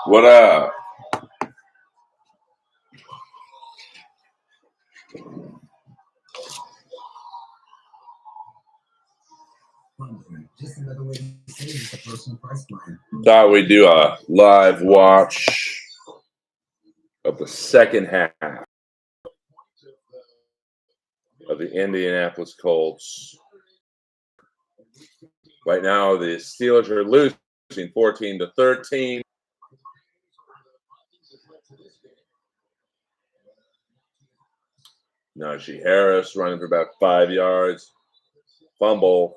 What up? Just another way to say it's a personal price plan. Thought we'd do a live watch of the second half of the Indianapolis Colts. Right now, the Steelers are losing 14-13. Najee Harris running for about 5 yards. Fumble.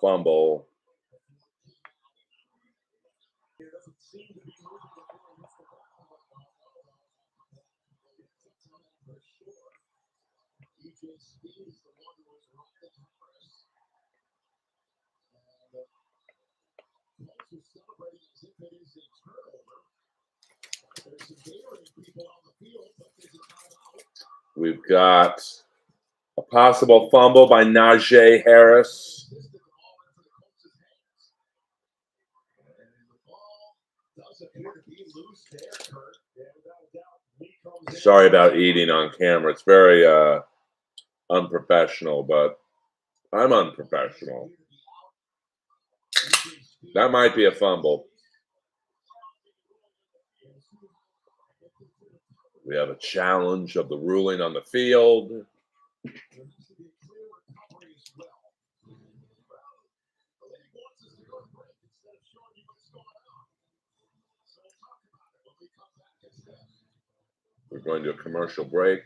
We've got a possible fumble by Najee Harris. Sorry about eating on camera. It's very unprofessional, but I'm unprofessional. That might be a fumble. We have a challenge of the ruling on the field. We're going to a commercial break.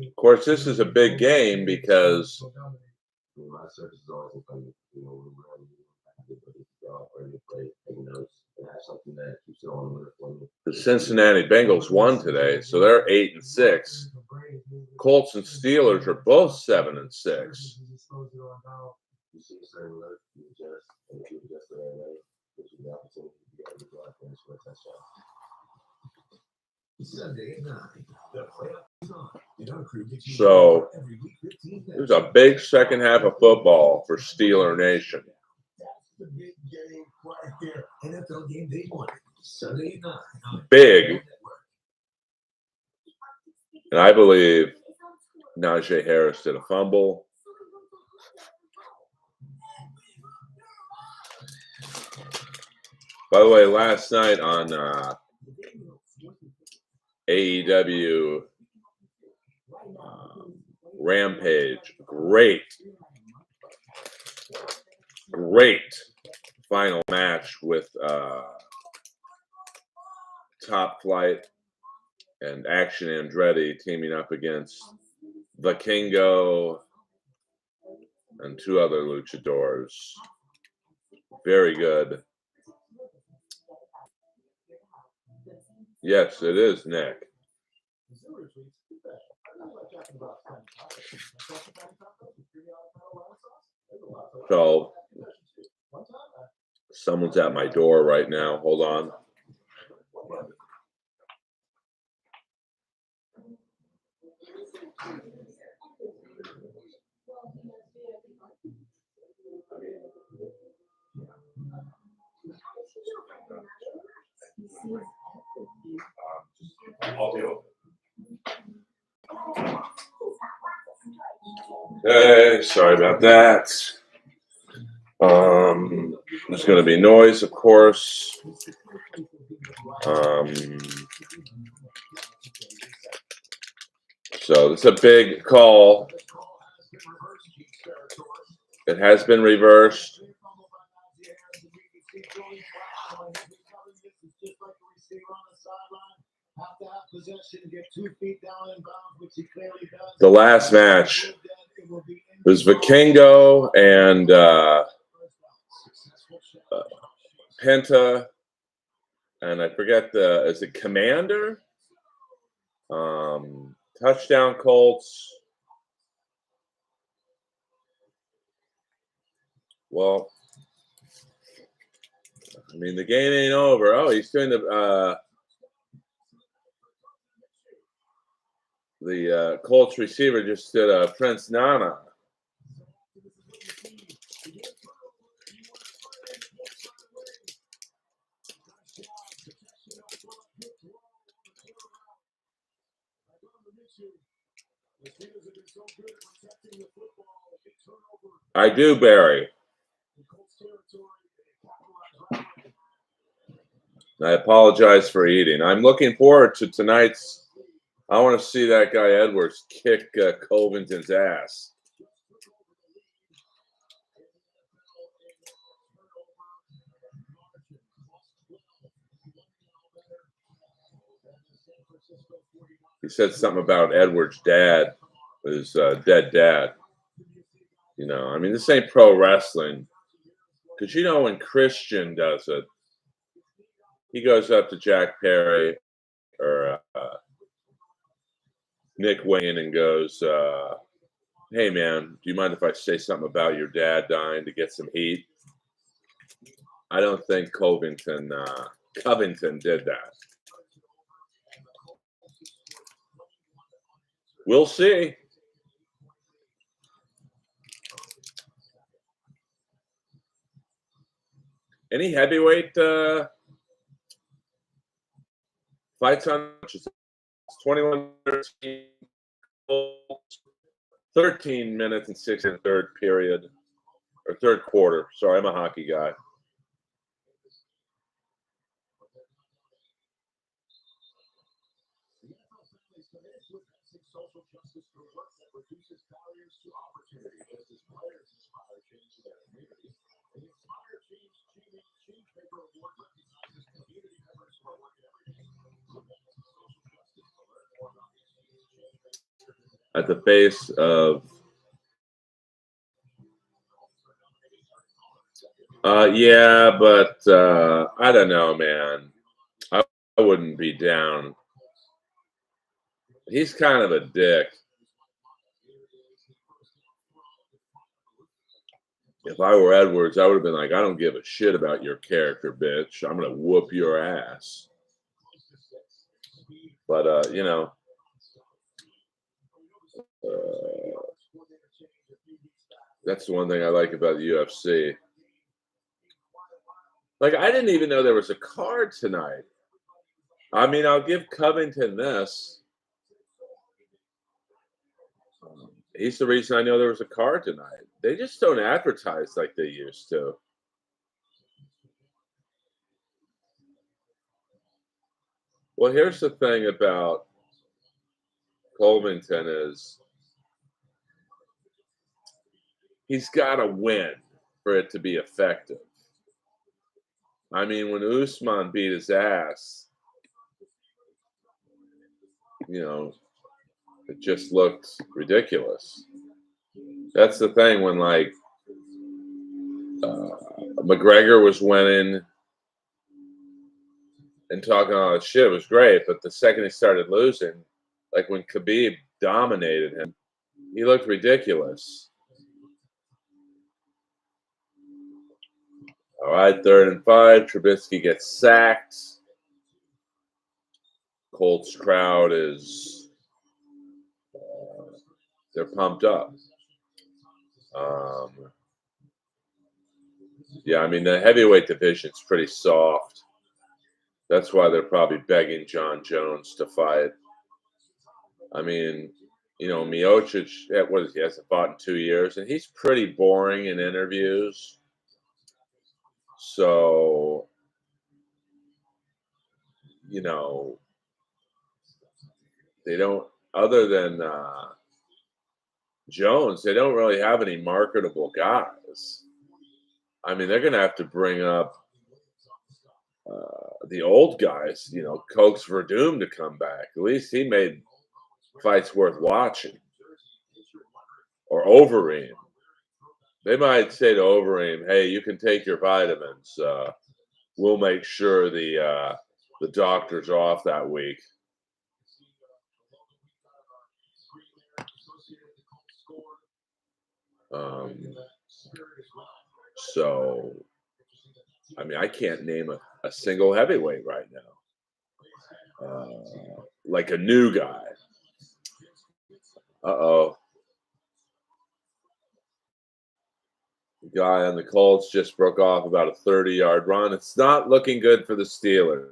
Of course, this is a big game because the Cincinnati Bengals won today, so they're 8-6. Colts and Steelers are both 7-6. So there's a big second half of football for Steeler Nation. Big. And I believe Najee Harris did a fumble. By the way, last night on AEW Rampage, great final match with Top Flight and Action Andretti teaming up against Vikingo and two other luchadors. Very good. Yes, it is, Nick. So, someone's at my door right now. Hold on. Hey, sorry about that. There's going to be noise, of course. So it's a big call. It has been reversed. The last match was Vikingo and Penta, and I forget is it Commander? Touchdown Colts. Well, I mean, the game ain't over. Oh, he's doing the Colts receiver just did a Prince Nana. I do, Barry. I apologize for eating. I'm looking forward to tonight's. I want to see that guy Edwards kick Covington's ass. He said something about Edwards' dad, his dead dad. You know, I mean, this ain't pro wrestling. Because, you know, when Christian does it, he goes up to Jack Perry or Nick Wayne and goes, hey, man, do you mind if I say something about your dad dying to get some heat? I don't think Covington did that. We'll see. Any heavyweight fights on? It's 21-13, 13 minutes and 6 in the third period or third quarter. Sorry, I'm a hockey guy. At the base of yeah, but I don't know, man. I wouldn't be down. He's kind of a dick. If I were Edwards, I would have been like, I don't give a shit about your character, bitch. I'm gonna whoop your ass. But you know, that's the one thing I like about the UFC. Like, I didn't even know there was a card tonight. I mean, I'll give Covington this. He's the reason I know there was a card tonight. They just don't advertise like they used to. Well, here's the thing about Covington is he's got to win for it to be effective. I mean, when Usman beat his ass, you know, it just looked ridiculous. That's the thing when, like, McGregor was winning and talking all that shit, it was great. But the second he started losing, like when Khabib dominated him, he looked ridiculous. All right, 3rd and 5. Trubisky gets sacked. Colts crowd is they're pumped up. Yeah, I mean, the heavyweight division's pretty soft. That's why they're probably begging John Jones to fight. I mean, you know, Miocic, he hasn't fought in 2 years, and he's pretty boring in interviews. So, you know, they don't, other than Jones, they don't really have any marketable guys. I mean, they're going to have to bring up the old guys, you know, Coax Verdum to come back. At least he made fights worth watching. Or Overeem. They might say to Overeem, hey, you can take your vitamins. We'll make sure the doctor's off that week. So, I mean, I can't name a single heavyweight right now. Like a new guy. Uh-oh. The guy on the Colts just broke off about a 30-yard run. It's not looking good for the Steelers.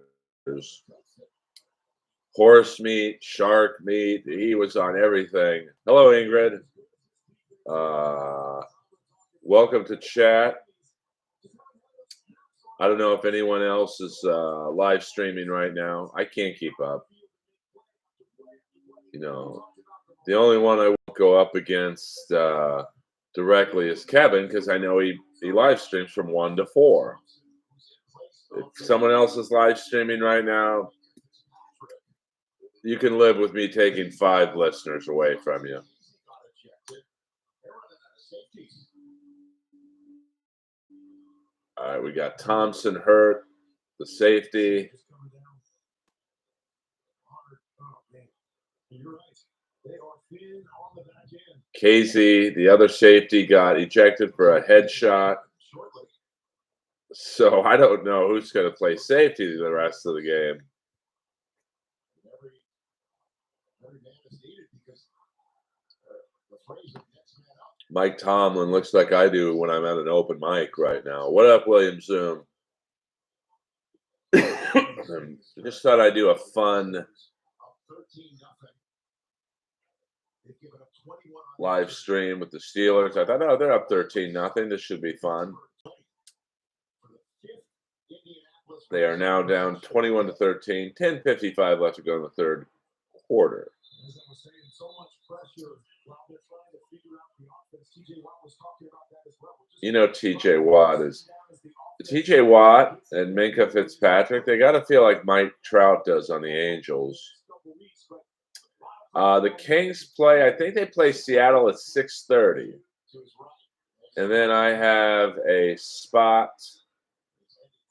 horse meat, shark meat. He was on everything. Hello, Ingrid. Welcome to chat. I don't know if anyone else is live streaming right now. I can't keep up. You know, the only one I won't go up against directly is Kevin, because I know he live streams from 1 to 4. If someone else is live streaming right now, you can live with me taking 5 listeners away from you. All right, we got Thompson hurt, the safety. Casey, the other safety, got ejected for a headshot. So I don't know who's going to play safety the rest of the game. Mike Tomlin looks like I do when I'm at an open mic right now. What up, William Zoom? I just thought I'd do a fun live stream with the Steelers. I thought, oh, they're up 13-0. This should be fun. They are now down 21-13. 10:55 left to go in the third quarter. You know, TJ Watt and Minka Fitzpatrick. They got to feel like Mike Trout does on the Angels. The Kings play, I think they play Seattle at 6:30. And then I have a spot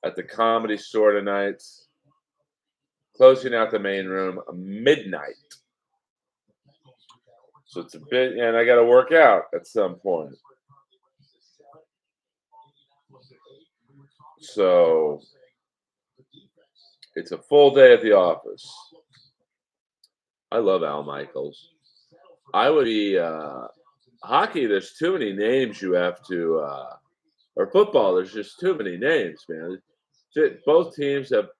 at the Comedy Store tonight, closing out the main room midnight. So it's a bit, and I got to work out at some point. So it's a full day at the office. I love Al Michaels. I would be hockey. There's too many names you have to, or football. There's just too many names, man. Both teams have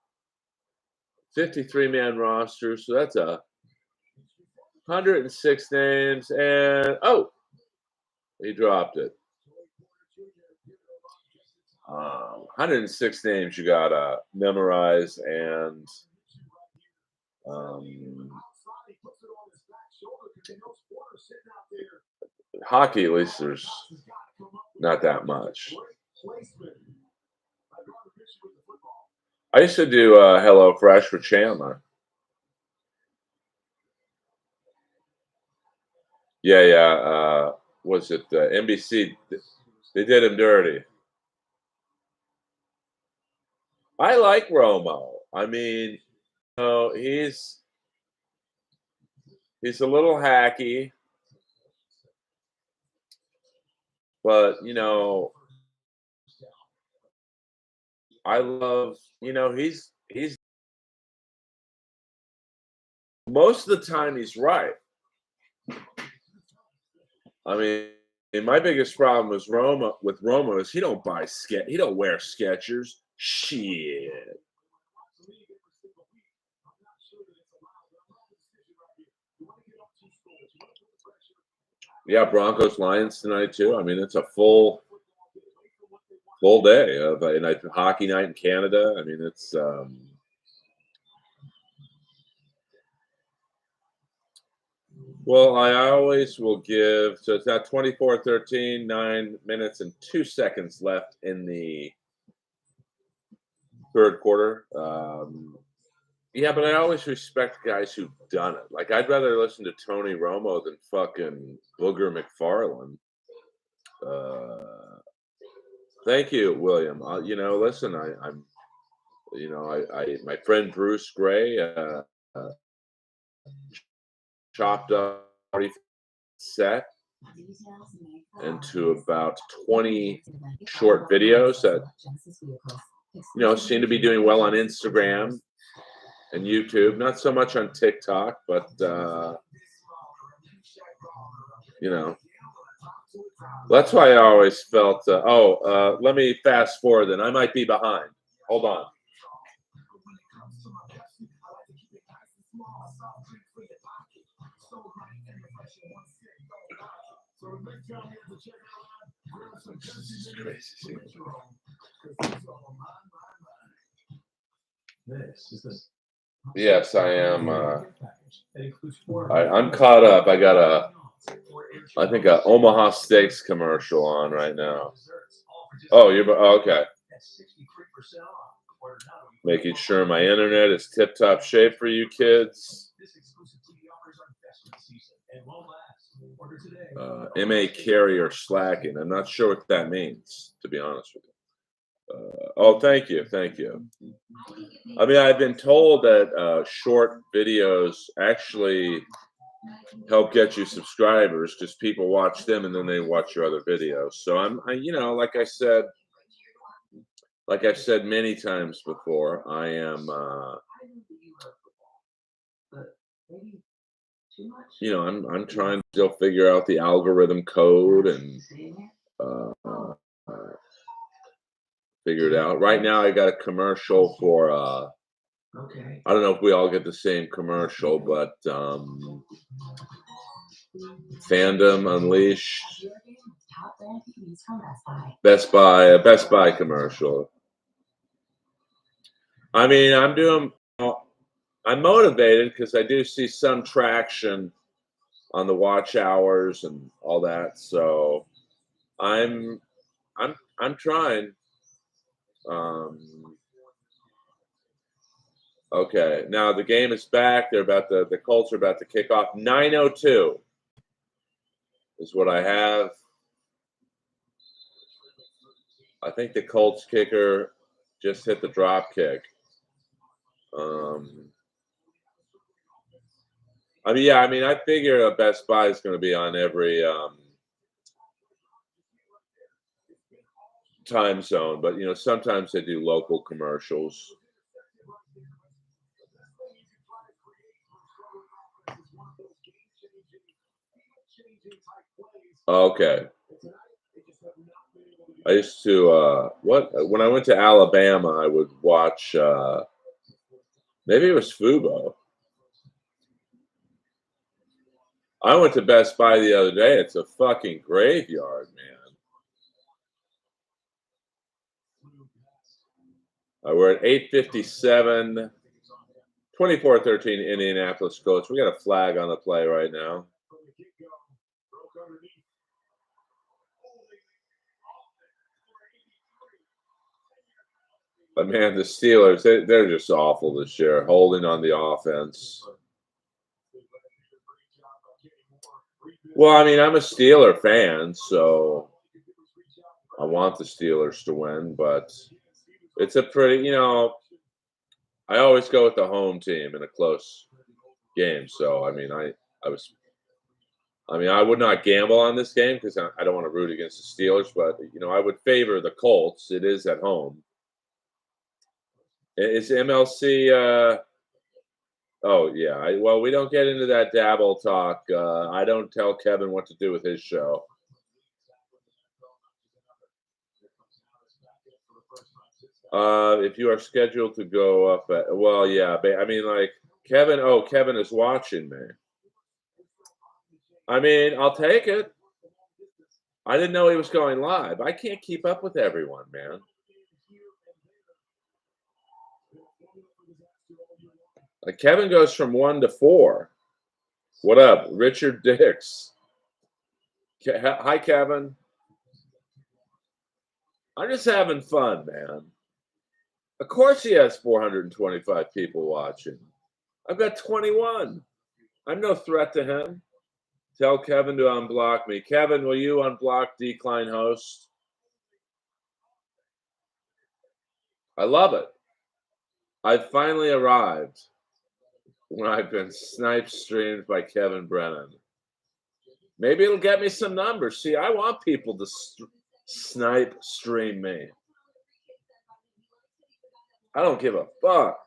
53-man rosters, so that's 106 names. And he dropped it. 106 names you gotta memorize, and hockey, at least there's not that much. I used to do Hello Fresh with Chandler. Yeah. Was it NBC? They did him dirty. I like Romo. I mean, you know, he's a little hacky, but you know, I love. You know, he's most of the time he's right. I mean, my biggest problem with Romo is he don't wear Skechers. Shit. Yeah, Broncos Lions tonight too. I mean, it's a full day of a hockey night in Canada. I mean, it's well, I always will give. So it's now 24-13, 9 minutes and 2 seconds left in the third quarter. Yeah, but I always respect guys who've done it. Like, I'd rather listen to Tony Romo than fucking Booger McFarland. Thank you, William. You know, listen, I'm, you know, my friend Bruce Gray chopped up set into about 20 short videos that, you know, seem to be doing well on Instagram and YouTube. Not so much on TikTok, but you know, that's why I always felt. Let me fast forward. Then I might be behind. Hold on. Yes, I am. I'm caught up. I got I think a Omaha Steaks commercial on right now. Oh, okay. Making sure my internet is tip-top shape for you kids. MA carrier slacking. I'm not sure what that means, to be honest with you. Oh, thank you. I mean, I've been told that short videos actually help get you subscribers because people watch them and then they watch your other videos. So like I've said many times before, I am, I'm trying to still figure out the algorithm code and figure it out. Right now, I got a commercial for. I don't know if we all get the same commercial, but Fandom Unleashed, Best Buy, a Best Buy commercial. I mean, I'm motivated because I do see some traction on the watch hours and all that. So I'm trying. Okay, now the game is back. The Colts are about to kick off. 9:02 is what I have. I think the Colts kicker just hit the drop kick. I figure a Best Buy is going to be on every time zone, but sometimes they do local commercials. Okay. I used to when I went to Alabama, I would watch maybe it was Fubo. I went to Best Buy the other day. It's a fucking graveyard, man. We're at 8:57, 24-13 Indianapolis Colts. We got a flag on the play right now. But man, the Steelers, they're just awful this year, holding on the offense. Well, I mean, I'm a Steeler fan, so I want the Steelers to win, but it's a pretty, I always go with the home team in a close game. So, I mean, I would not gamble on this game because I don't want to root against the Steelers, but, I would favor the Colts. It is at home. Is MLC, oh, yeah. Well, we don't get into that dabble talk. I don't tell Kevin what to do with his show. If you are scheduled to go up Kevin is watching me. I mean, I'll take it. I didn't know he was going live. I can't keep up with everyone, man. Kevin goes from 1 to 4. What up, Richard Dix? Hi, Kevin. I'm just having fun, man. Of course he has 425 people watching. I've got 21. I'm no threat to him. Tell Kevin to unblock me. Kevin, will you unblock Decline Host? I love it. I've finally arrived when I've been snipe streamed by Kevin Brennan. Maybe it'll get me some numbers. See, I want people to snipe stream me. I don't give a fuck.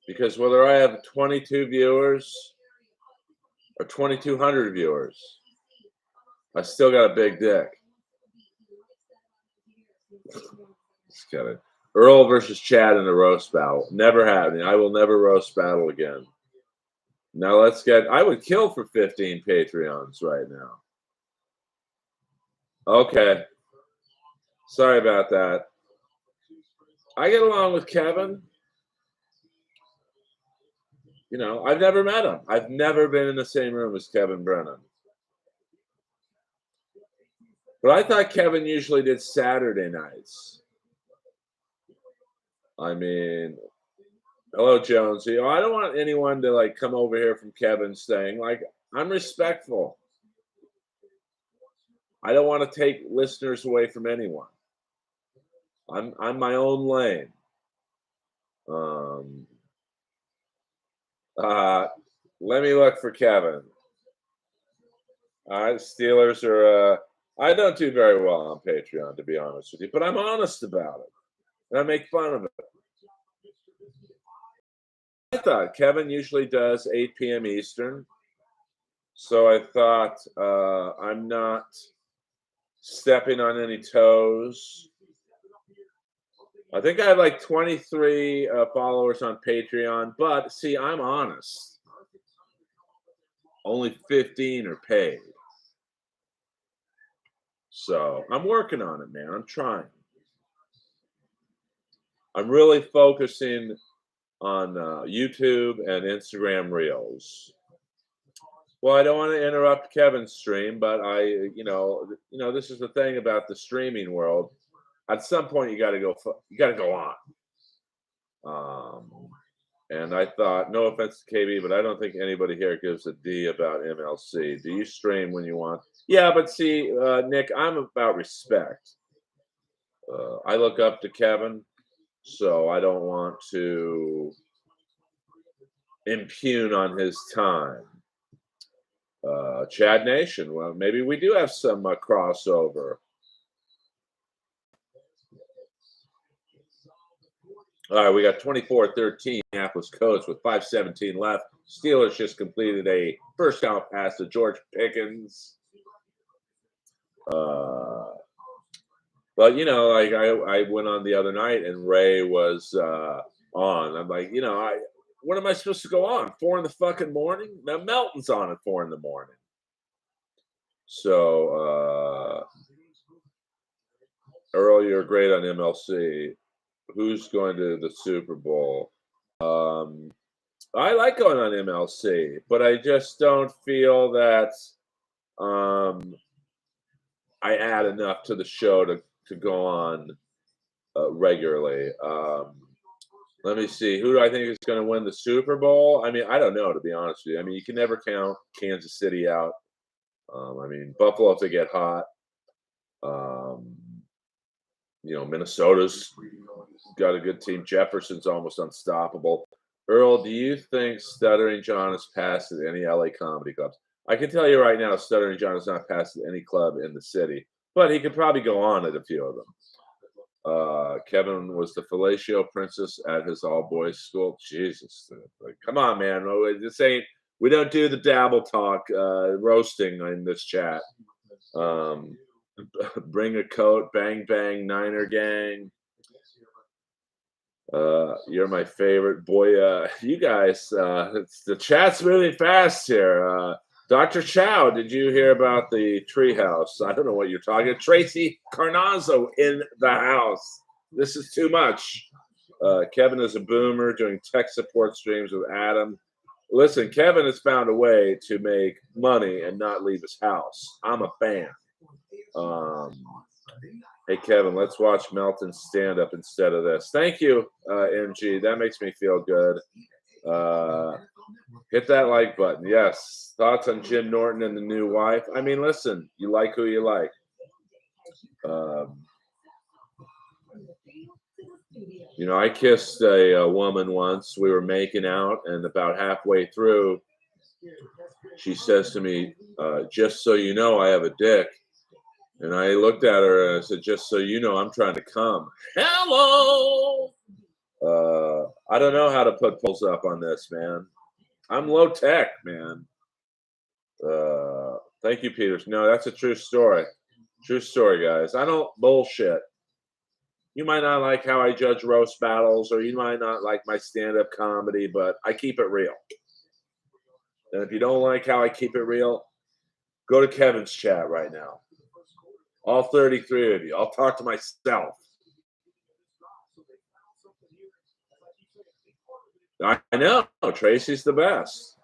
Because whether I have 22 viewers or 2,200 viewers, I still got a big dick. Just kidding. Earl versus Chad in a roast battle. Never happening. I will never roast battle again. Now I would kill for 15 Patreons right now. Okay. Sorry about that. I get along with Kevin. You know, I've never met him. I've never been in the same room as Kevin Brennan. But I thought Kevin usually did Saturday nights. I mean, hello, Jonesy. I don't want anyone to like come over here from Kevin's thing. Like, I'm respectful. I don't want to take listeners away from anyone. I'm my own lane. Let me look for Kevin. All right, Steelers are. I don't do very well on Patreon, to be honest with you, but I'm honest about it, and I make fun of it. I thought Kevin usually does 8 p.m. Eastern, so I thought I'm not stepping on any toes. I think I have like 23 followers on Patreon, but see, I'm honest. Only 15 are paid. So I'm working on it, man. I'm trying. I'm really focusing on YouTube and Instagram Reels. Well, I don't want to interrupt Kevin's stream, but you know, this is the thing about the streaming world. At some point, you got to go on. And I thought, no offense to KB, but I don't think anybody here gives a D about MLC. Do you stream when you want? Yeah, but see, Nick, I'm about respect. I look up to Kevin, so I don't want to impugn on his time. Chad Nation, well, maybe we do have some crossover. All right, we got 24-13 Indianapolis Colts with 5:17 left. Steelers just completed a first down pass to George Pickens. But you know, like I went on the other night and Ray was on. I'm like, you know, what am I supposed to go on? 4 in the fucking morning? Now Melton's on at 4 in the morning. So Earl, you're great on MLC. Who's going to the Super Bowl? I like going on MLC, but I just don't feel that I add enough to the show to go on regularly. Let me see. Who do I think is going to win the Super Bowl? I mean, I don't know, to be honest with you. I mean, you can never count Kansas City out. I mean, Buffalo, if they get hot. You know, Minnesota's got a good team. Jefferson's almost unstoppable. Earl, do you think Stuttering John has passed at any LA comedy clubs? I can tell you right now, Stuttering John has not passed at any club in the city, but he could probably go on at a few of them. Kevin was the fellatio princess at his all-boys school. Jesus, like, come on, man. We don't do the dabble talk roasting in this chat. Bring a coat, bang, bang, Niner gang. You're my favorite boy. You guys, the chat's moving fast here. Dr. Chow, did you hear about the treehouse? I don't know what you're talking. Tracy Carnazzo in the house. This is too much. Kevin is a boomer doing tech support streams with Adam. Listen, Kevin has found a way to make money and not leave his house. I'm a fan. Hey, Kevin, let's watch Melton stand up instead of this. Thank you, MG. That makes me feel good. Hit that like button. Yes. Thoughts on Jim Norton and the new wife? I mean, listen, you like who you like. You know, I kissed a woman once. We were making out, and about halfway through, she says to me, just so you know, I have a dick. And I looked at her and I said, just so you know, I'm trying to come. Hello! I don't know how to put polls up on this, man. I'm low tech, man. Thank you, Peters. No, that's a true story. True story, guys. I don't bullshit. You might not like how I judge roast battles, or you might not like my stand-up comedy, but I keep it real. And if you don't like how I keep it real, go to Kevin's chat right now. All 33 of you. I'll talk to myself. I know. Tracy's the best.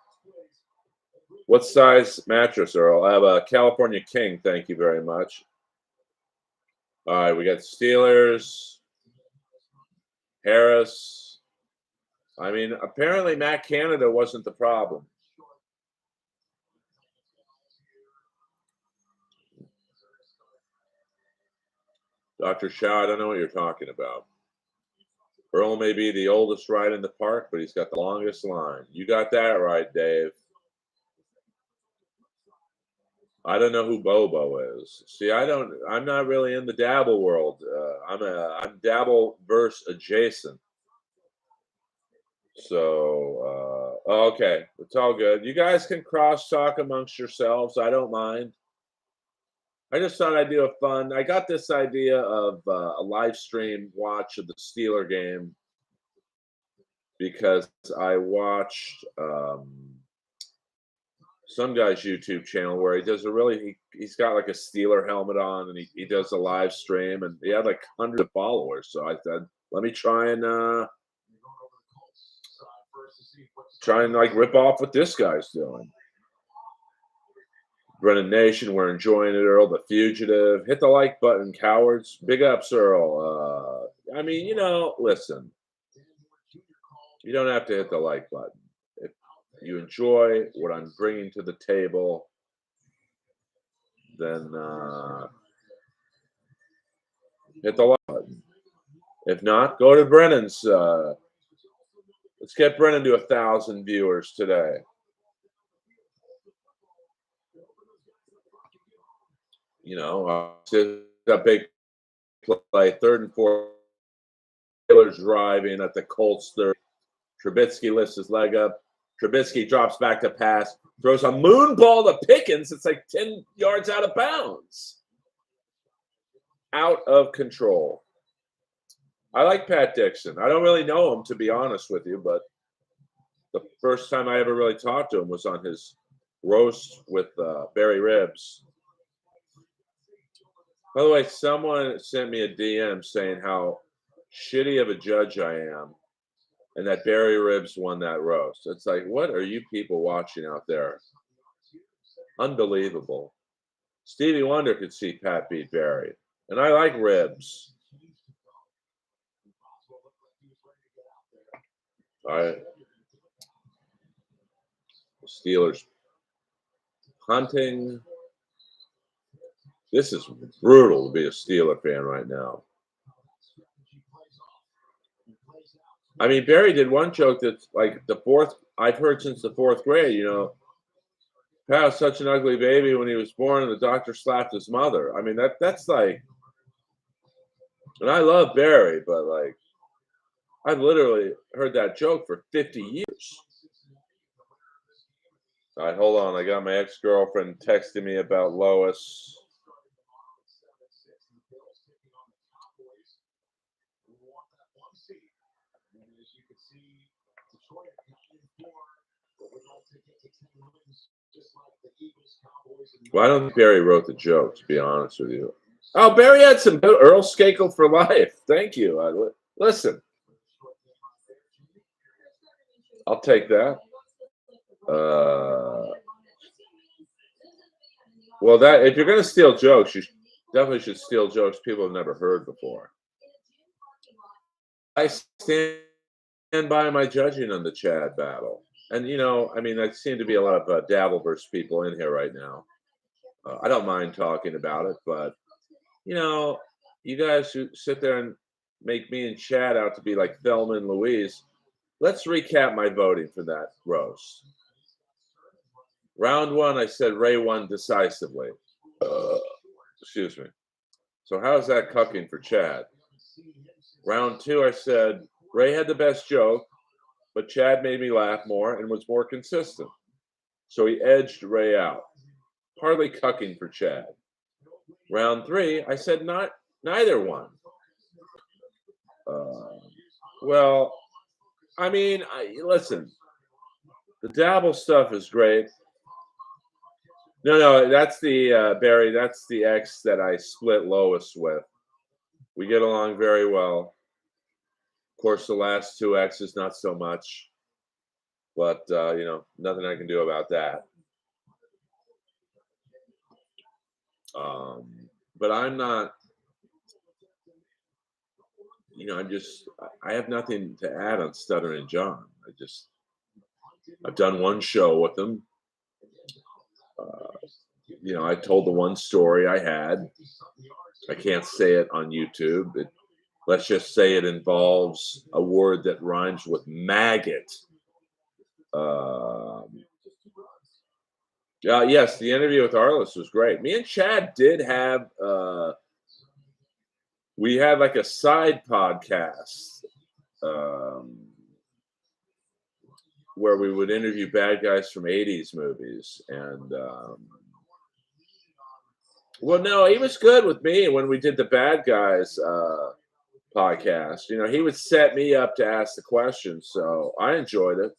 What size mattress, Earl? I have a California King. Thank you very much. All right, we got Steelers, Harris. I mean, apparently Matt Canada wasn't the problem. Dr. Shaw, I don't know what you're talking about. Earl may be the oldest ride in the park, but he's got the longest line. You got that right, Dave. I don't know who Bobo is. See, I'm not really in the dabble world. I'm dabble verse adjacent. So, okay, it's all good. You guys can cross talk amongst yourselves. I don't mind. I just thought I'd do a fun. I got this idea of a live stream watch of the Steeler game because I watched some guy's YouTube channel where he does he's got like a Steeler helmet on and he does a live stream and he had like hundreds of followers. So I said, let me try and like rip off what this guy's doing. Brennan Nation, we're enjoying it, Earl. The Fugitive. Hit the like button, cowards. Big ups, Earl. I mean, listen. You don't have to hit the like button. If you enjoy what I'm bringing to the table, then hit the like button. If not, go to Brennan's. Let's get Brennan to 1,000 viewers today. A big play, 3rd and 4. Taylor's driving at the Colts 30. Trubisky lifts his leg up. Trubisky drops back to pass, throws a moon ball to Pickens. It's like 10 yards out of bounds. Out of control. I like Pat Dixon. I don't really know him, to be honest with you, but the first time I ever really talked to him was on his roast with Barry Ribs. By the way, someone sent me a DM saying how shitty of a judge I am and that Barry Ribs won that roast. It's like, what are you people watching out there? Unbelievable. Stevie Wonder could see Pat beat Barry. And I like Ribs. All right. Steelers hunting. This is brutal to be a Steeler fan right now. I mean, Barry did one joke that's like I've heard since the 4th grade, Pat was such an ugly baby when he was born and the doctor slapped his mother. I mean, that's like, and I love Barry, but like, I've literally heard that joke for 50 years. All right, hold on. I got my ex-girlfriend texting me about Lois. Well, I don't think Barry wrote the joke, to be honest with you. Oh, Barry had some good Earl Skakel for life. Thank you. Listen. I'll take that. Well, if you're going to steal jokes, you definitely should steal jokes people have never heard before. I stand by my judging on the Chad battle. And, I mean, there seem to be a lot of Dabbleverse people in here right now. I don't mind talking about it, but, you guys who sit there and make me and Chad out to be like Thelma and Louise, let's recap my voting for that roast. Round 1, I said Ray won decisively. Excuse me. So how's that cucking for Chad? Round 2, I said Ray had the best joke, but Chad made me laugh more and was more consistent. So he edged Ray out. Hardly cucking for Chad. Round 3, I said neither won. Well, I mean, listen. The dabble stuff is great. No, that's the Barry. That's the ex that I split Lois with. We get along very well. Of course, the last two exes, not so much. But nothing I can do about that. But I'm not. I have nothing to add on Stuttering John. I've done one show with them. I told the one story I had. I can't say it on YouTube. Let's just say it involves a word that rhymes with maggot. Yes, the interview with Arliss was great. Me and Chad did have we had like a side podcast where we would interview bad guys from 80s movies. And well, no, he was good with me when we did the bad guys podcast. He would set me up to ask the questions, so I enjoyed it.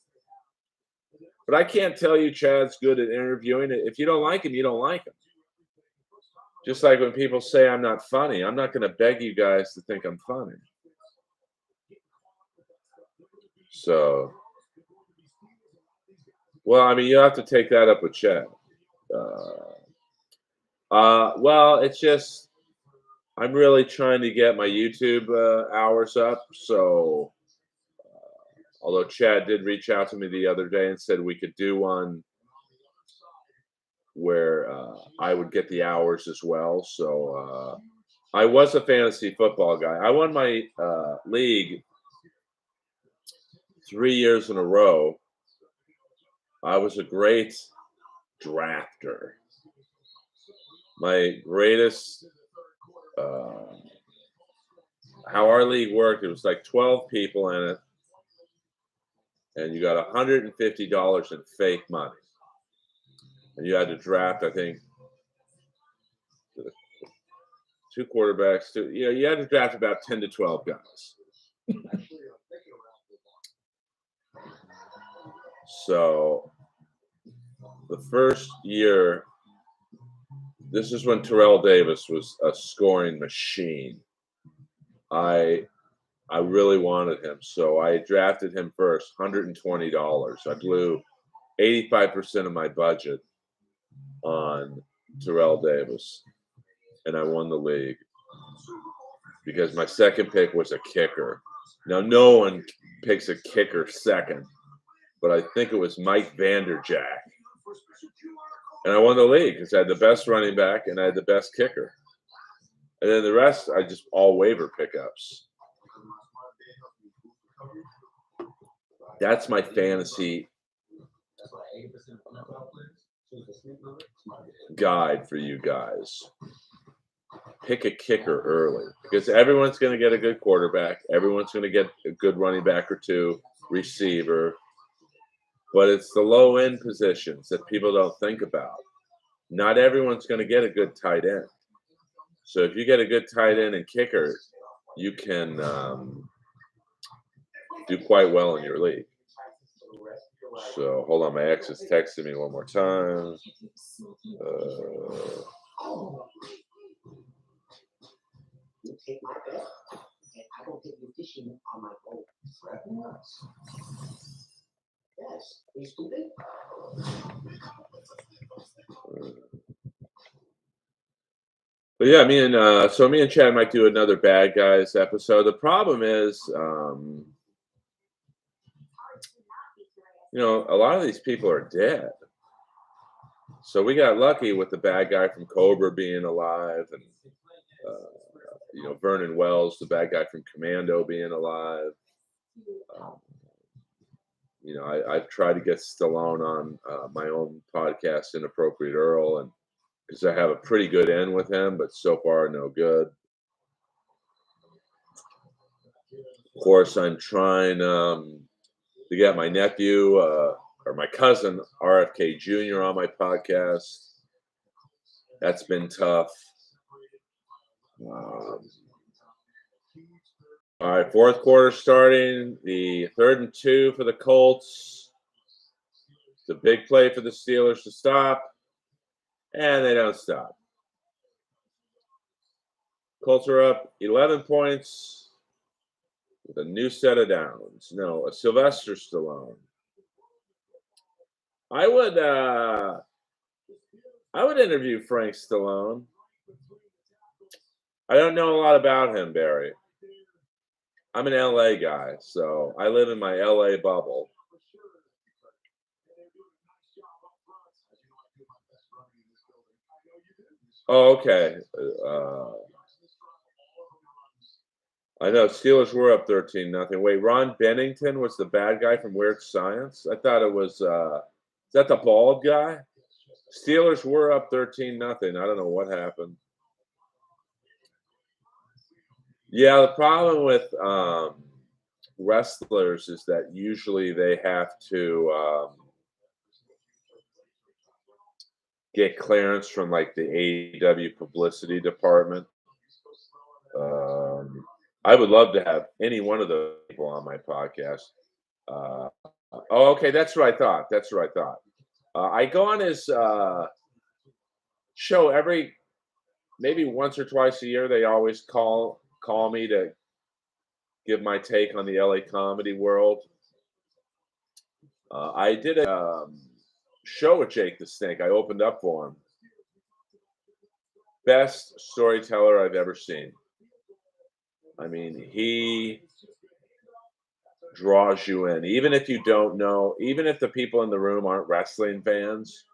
But I can't tell you Chad's good at interviewing. If you don't like him, you don't like him. Just like when people say I'm not funny, I'm not going to beg you guys to think I'm funny. So, well, I mean, you have to take that up with Chad. Well, it's just I'm really trying to get my YouTube hours up. So, although Chad did reach out to me the other day and said we could do one where I would get the hours as well. So I was a fantasy football guy. I won my league 3 years in a row. I was a great drafter. My greatest, how our league worked, it was like 12 people in it, and you got $150 in fake money. And you had to draft, I think, 2 quarterbacks. You had to draft about 10 to 12 guys. So the first year, this is when Terrell Davis was a scoring machine. I really wanted him, so I drafted him first, $120. I blew 85% of my budget on Terrell Davis, and I won the league because my second pick was a kicker. Now, no one picks a kicker second, but I think it was Mike Vanderjack. And I won the league because I had the best running back and I had the best kicker. And then the rest, I just all waiver pickups. That's my fantasy guide for you guys. Pick a kicker early because everyone's going to get a good quarterback. Everyone's going to get a good running back or two, receiver. But it's the low end positions that people don't think about. Not everyone's going to get a good tight end. So if you get a good tight end and kicker, you can do quite well in your league. So hold on, my ex is texting me one more time. But yeah, me and Chad might do another bad guys episode. The problem is, a lot of these people are dead. So we got lucky with the bad guy from Cobra being alive, and Vernon Wells, the bad guy from Commando, being alive. I've tried to get Stallone on my own podcast, Inappropriate Earl, and because I have a pretty good end with him, but so far no good. Of course, I'm trying to get my nephew or my cousin RFK Jr. on my podcast. That's been tough. All right, fourth quarter starting. The 3rd and 2 for the Colts. It's a big play for the Steelers to stop, and they don't stop. Colts are up 11 points with a new set of downs. No, a Sylvester Stallone. I would interview Frank Stallone. I don't know a lot about him, Barry. I'm an LA guy, so I live in my LA bubble. Oh, okay. I know Steelers were up 13-0. Wait, Ron Bennington was the bad guy from Weird Science? I thought it was is that the bald guy? Steelers were up 13-0. I don't know what happened. Yeah, the problem with wrestlers is that usually they have to get clearance from like the AEW publicity department. I would love to have any one of those people on my podcast. Oh, okay, that's what I thought. That's what I thought. I go on his show maybe once or twice a year. They always call me to give my take on the LA comedy world. I did a show with Jake the Snake. I opened up for him. Best storyteller I've ever seen. I mean, he draws you in, even if you don't know, even if the people in the room aren't wrestling fans.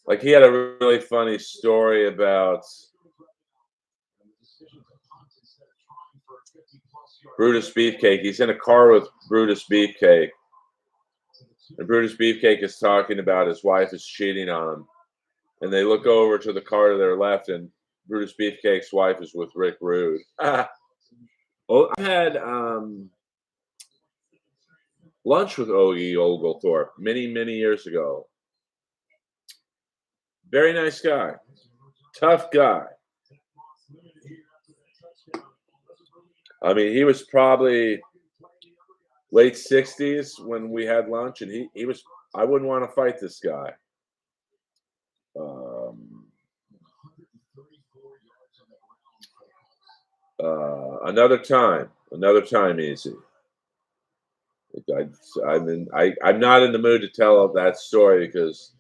Like he had a really funny story about Brutus Beefcake. He's in a car with Brutus Beefcake, and Brutus Beefcake is talking about his wife is cheating on him. And they look over to the car to their left, and Brutus Beefcake's wife is with Rick Rude. Well, I had lunch with Ogie Oglethorpe many, many years ago. Very nice guy. Tough guy. I mean, he was probably late 60s when we had lunch, and he was, I wouldn't want to fight this guy. Another time, easy. I'm not in the mood to tell that story because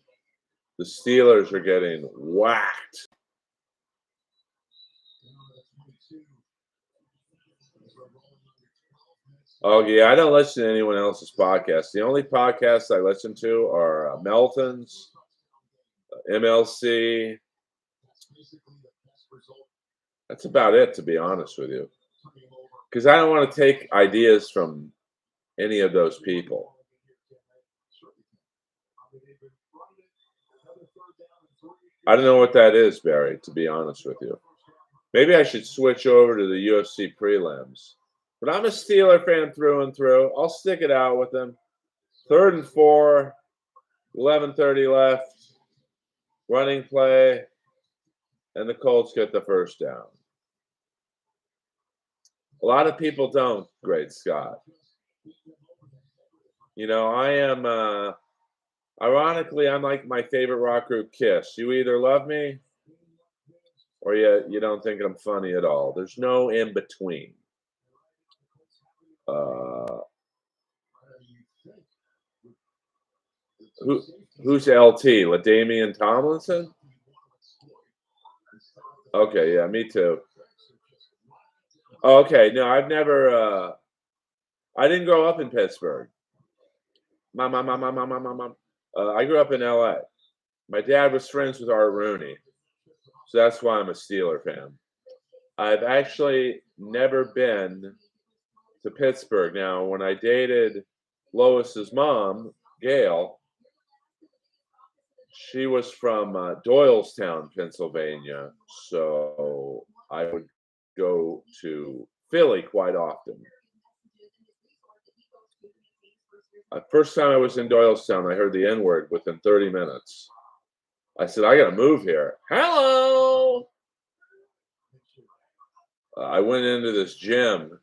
the Steelers are getting whacked. Oh yeah, I don't listen to anyone else's podcast. The only podcasts I listen to are Melton's, MLC. That's about it, to be honest with you. Because I don't want to take ideas from any of those people. I don't know what that is, Barry, to be honest with you. Maybe I should switch over to the UFC prelims. But I'm a Steeler fan through and through. I'll stick it out with them. 3rd and 4, 11:30 left, running play, and the Colts get the first down. A lot of people don't, Great Scott. You know, I am, ironically, I'm like my favorite rock group, Kiss. You either love me or you don't think I'm funny at all. There's no in between. Who's LT? LaDainian Tomlinson? Okay, yeah, me too. Okay, no, I've never. I didn't grow up in Pittsburgh. I grew up in LA. My dad was friends with Art Rooney, so that's why I'm a Steeler fan. I've actually never been to Pittsburgh. Now, when I dated Lois's mom, Gail, she was from Doylestown, Pennsylvania, so I would go to Philly quite often. First time I was in Doylestown, I heard the N-word within 30 minutes. I said, I got to move here. Hello! I went into this gym,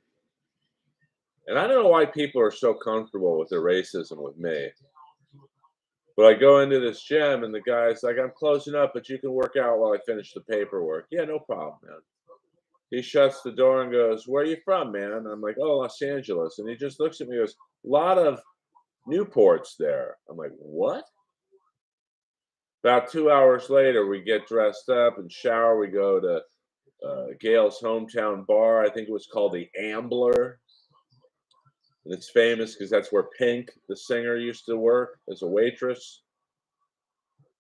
and I don't know why people are so comfortable with their racism with me. But I go into this gym and the guy's like, I'm closing up, but you can work out while I finish the paperwork. Yeah, no problem, man. He shuts the door and goes, Where are you from, man? I'm like, Oh, Los Angeles. And he just looks at me and goes, A lot of Newports there. I'm like, What? About 2 hours later, we get dressed up and shower. We go to Gail's hometown bar. I think it was called the Ambler. And it's famous because that's where Pink, the singer, used to work as a waitress.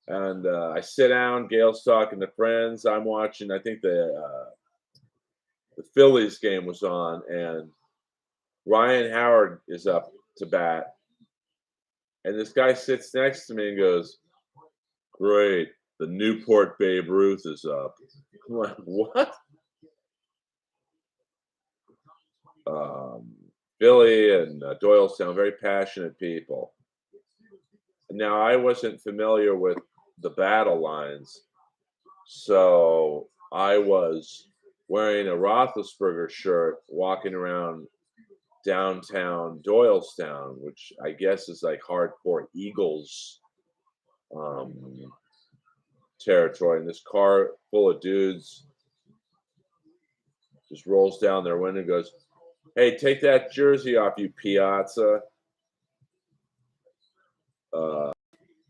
And I sit down. Gail's talking to friends. I'm watching. I think the Phillies game was on, and Ryan Howard is up to bat, and this guy sits next to me and goes, "Great, the Newport Babe Ruth is up." I'm like, "What?" Philly and Doylestown, very passionate people. Now, I wasn't familiar with the battle lines, so I was wearing a Roethlisberger shirt, walking around downtown Doylestown, which I guess is like hardcore Eagles um, territory. And this car full of dudes just rolls down their window and goes, "Hey, take that jersey off, you Piazza."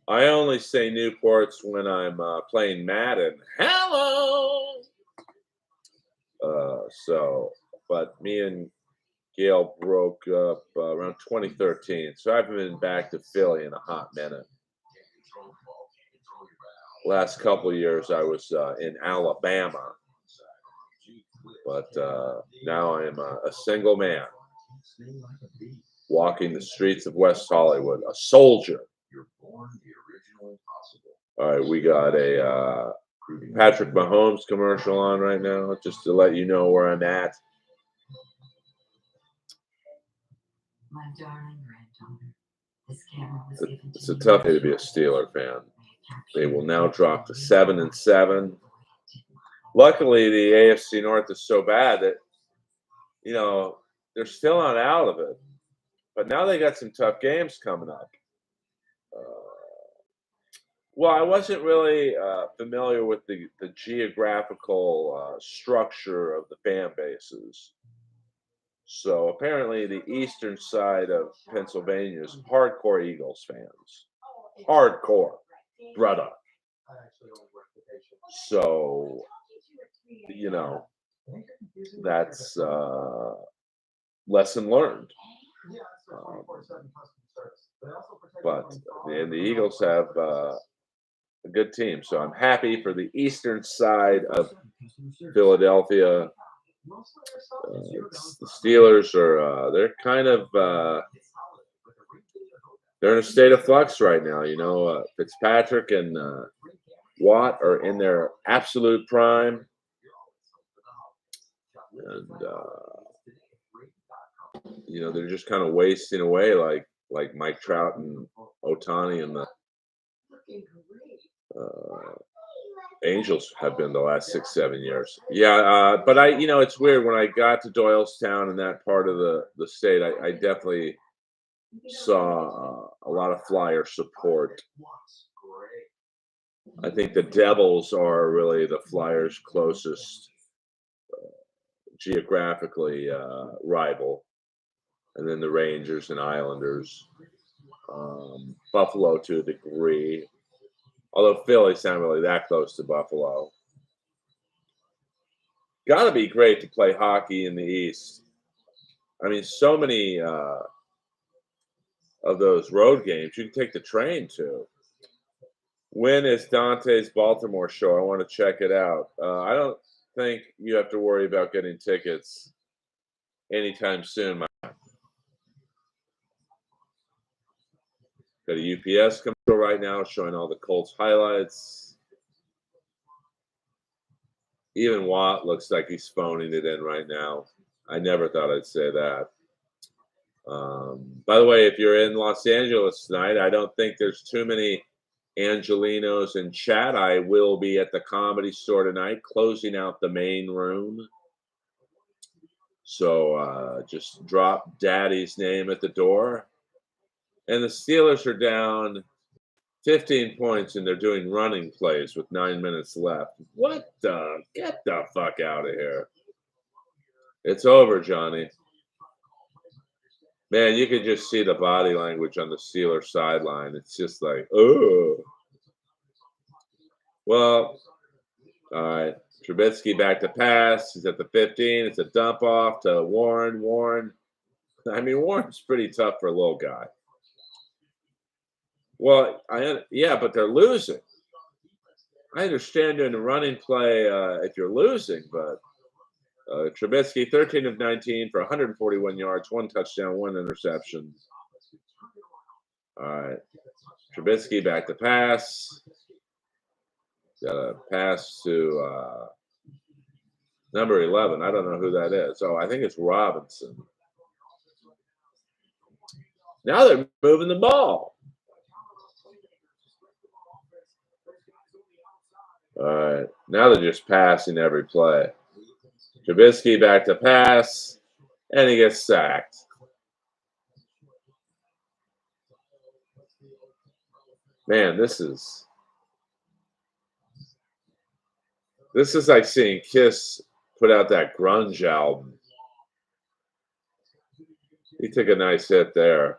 I only say Newports when I'm playing Madden. Hello. But me and Gail broke up around 2013, so I haven't been back to Philly in a hot minute. Last couple of years, I was in Alabama, but now I am a single man walking the streets of West Hollywood, a soldier. All right, we got a Patrick Mahomes commercial on right now, just to let you know where I'm at. My darling granddaughter, this camera was given It's to a me tough day to be a Steeler fan. They will now drop to 7-7. Luckily, the AFC North is so bad that they're still not out of it. But now they got some tough games coming up. Well, I wasn't really familiar with the geographical structure of the fan bases. So apparently, the eastern side of Pennsylvania is hardcore Eagles fans. Hardcore, brother. So, that's lesson learned. And the Eagles have a good team, so I'm happy for the eastern side of Philadelphia. The Steelers are they're kind of they're in a state of flux right now. Fitzpatrick and Watt are in their absolute prime, and they're just kind of wasting away like Mike Trout and Ohtani and the Angels have been the last 6-7 years. Yeah, but it's weird when I got to Doylestown and that part of the state. I definitely saw a lot of Flyer support. I think the Devils are really the Flyers' closest geographically rival, and then the Rangers and Islanders. Buffalo to a degree, although Philly's not really that close to Buffalo. Got to be great to play hockey in the East. I mean, so many of those road games you can take the train to. When is Dante's Baltimore show? I want to check it out. I don't think you have to worry about getting tickets anytime soon. Got a UPS commercial right now showing all the Colts highlights. Even Watt looks like he's phoning it in right now. I never thought I'd say that. By the way, if you're in Los Angeles tonight, I don't think there's too many Angelinos in chat. I will be at the Comedy Store tonight, closing out the main room. So just drop Daddy's name at the door. And the Steelers are down 15 points, and they're doing running plays with 9 minutes left. What the? Get the fuck out of here. It's over, Johnny. Man, you could just see the body language on the Steelers sideline. It's just like, oh. Well, all right. Trubisky back to pass. He's at the 15. It's a dump off to Warren. Warren's pretty tough for a little guy. Well, yeah, but they're losing. I understand doing a running play if you're losing, but Trubisky, 13 of 19 for 141 yards, 1 touchdown, 1 interception. All right. Trubisky back to pass. Got a pass to number 11. I don't know who that is. Oh, I think it's Robinson. Now they're moving the ball. All right. Now they're just passing every play. Trubisky back to pass, and he gets sacked. Man, this is like seeing Kiss put out that grunge album. He took a nice hit there.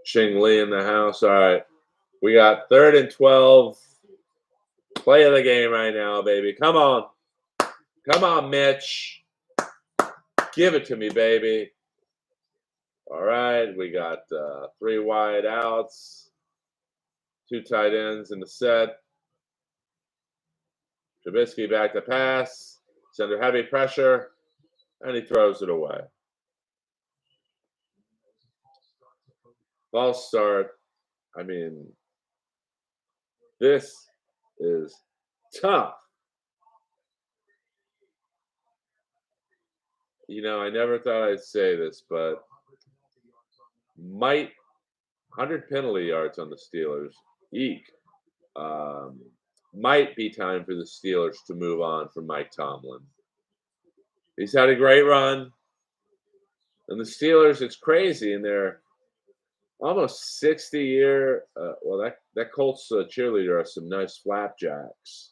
Ching Lee in the house. All right. We got 3rd and 12. Play of the game right now, baby. Come on. Come on, Mitch. Give it to me, baby. All right. We got 3 wide outs. 2 tight ends in the set. Trubisky back to pass. He's under heavy pressure, and he throws it away. False start. I mean, this is tough. You know, I never thought I'd say this, but 100 penalty yards on the Steelers. Eek. Might be time for the Steelers to move on from Mike Tomlin. He's had a great run. And the Steelers, it's crazy. And they're almost 60-year. That Colts cheerleader has some nice flapjacks.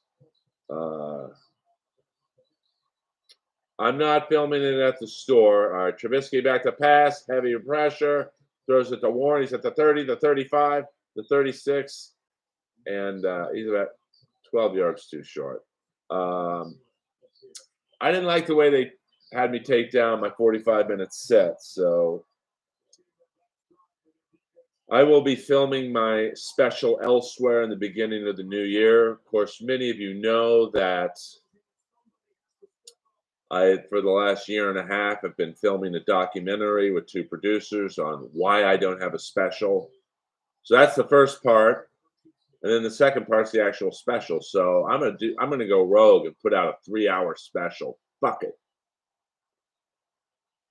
I'm not filming it at the store. All right, Trubisky back to pass. Heavy pressure. Throws it to Warren. He's at the 30, the 35, the 36. And he's about 12 yards too short. I didn't like the way they had me take down my 45-minute set, so I will be filming my special elsewhere in the beginning of the new year. Of course, many of you know that for the last year and a half, have been filming a documentary with 2 producers on why I don't have a special. So that's the first part. And then the second part's the actual special. So I'm gonna go rogue and put out a 3-hour special. Fuck it.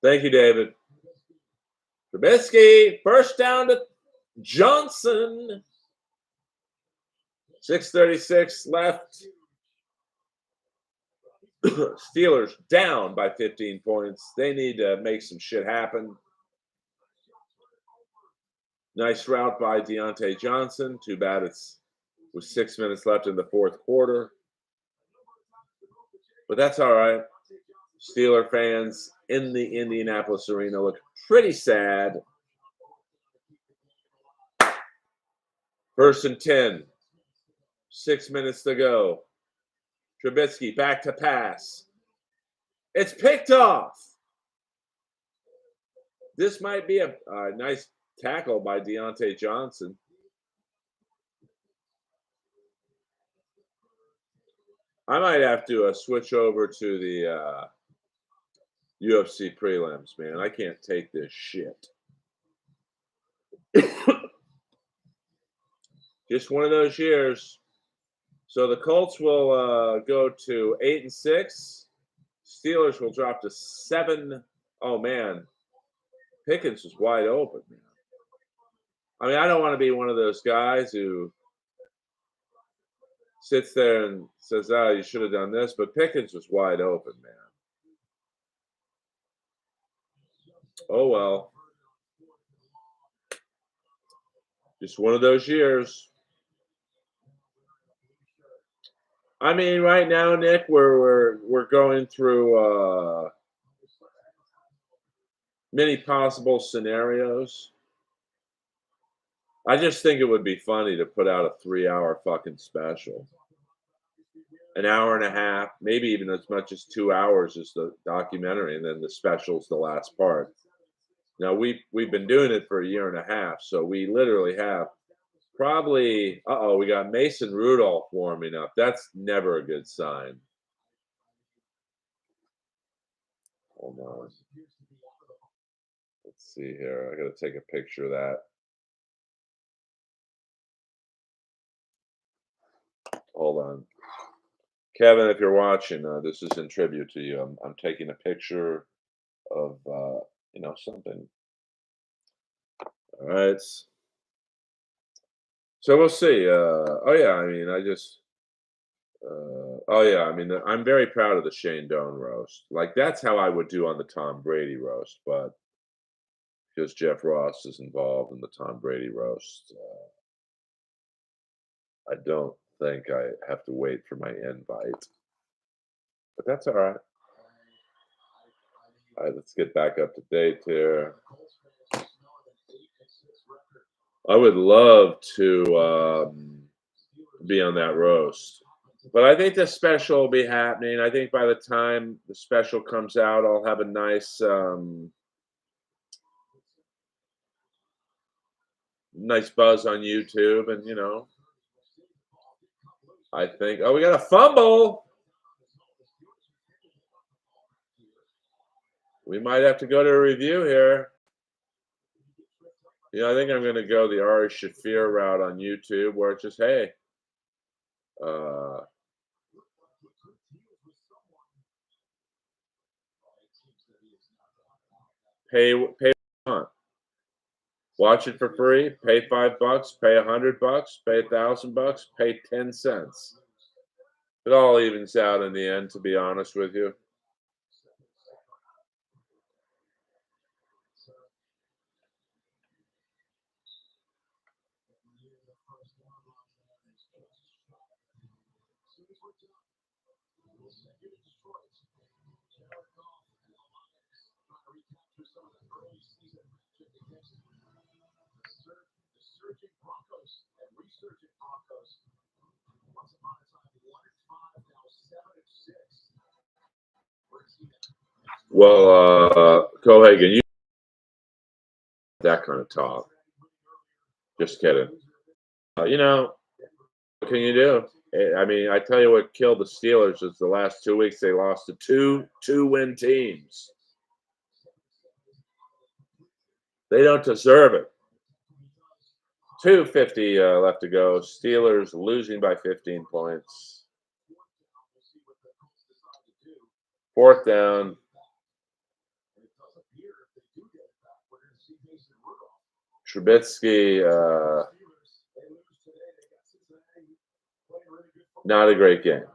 Thank you, David. Trubisky, first down to Johnson. 6:36 left. Steelers down by 15 points. They need to make some shit happen. Nice route by Deontay Johnson. Too bad it's with 6 minutes left in the 4th quarter. But that's all right. Steeler fans in the Indianapolis arena look pretty sad. 1st and 10. 6 minutes to go. Trubisky back to pass. It's picked off. This might be a nice tackle by Deontay Johnson. I might have to switch over to the UFC prelims, man. I can't take this shit. Just one of those years. So the Colts will go to 8-6. Steelers will drop to 7. Oh man, Pickens is wide open, man. I mean, I don't want to be one of those guys who sits there and says, "Oh, you should have done this," but Pickens was wide open, man. Oh well. Just one of those years. I mean, right now, Nick, we're going through many possible scenarios. I just think it would be funny to put out a 3-hour fucking special. An hour and a half, maybe even as much as 2 hours is the documentary, and then the special's the last part. Now we've been doing it for a year and a half, so we literally have probably we got Mason Rudolph warming up. That's never a good sign. Hold on. Let's see here. I gotta take a picture of that. Hold on. Kevin, if you're watching, this is in tribute to you. I'm taking a picture of something. All right. So we'll see. Oh yeah, I mean, I'm very proud of the Shane Doan roast. Like that's how I would do on the Tom Brady roast, but because Jeff Ross is involved in the Tom Brady roast, I don't think I have to wait for my invite. But that's all right. All right, let's get back up to date here. I would love to be on that roast. But I think the special will be happening. I think by the time the special comes out, I'll have a nice nice buzz on YouTube, and I think we got a fumble. We might have to go to a review here. I think I'm going to go the Ari Shafir route on YouTube, where it's just, hey, pay on. Watch it for free. Pay $5. Pay $100. Pay $1,000. Pay 10 cents. It all evens out in the end, to be honest with you. Well, Cohagen, you that kind of talk. Just kidding. What can you do? I mean, I tell you what killed the Steelers is the last 2 weeks they lost to two-win teams. They don't deserve it. 2:50 left to go. Steelers losing by 15 points. 4th down. Trubisky, not a great game.